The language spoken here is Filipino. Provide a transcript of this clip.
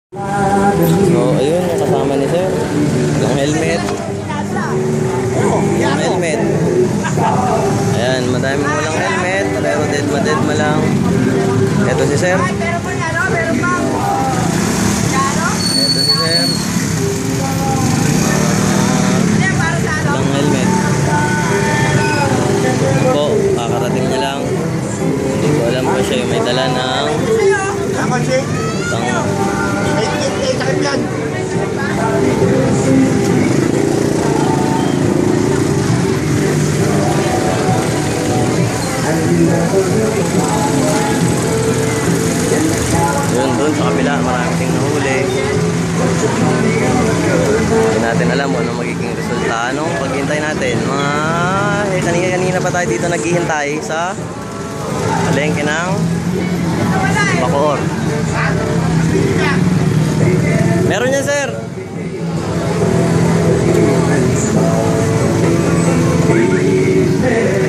So, ayun, yung kasama ni Sir. Yung helmet. Yung helmet. Ayan, madami walang helmet. Pero dead lang. Ito si Sir. Ito si Sir. Walang helmet. Po, kakarating niya lang. Hindi ko alam kung siya yung may dala ng yun doon sa kabila, marami ting nahuli. Hindi natin alam kung ano magiging resulta. Anong paghintay natin? Kanina pa tayo dito naghihintay sa palengke ng Bacoor.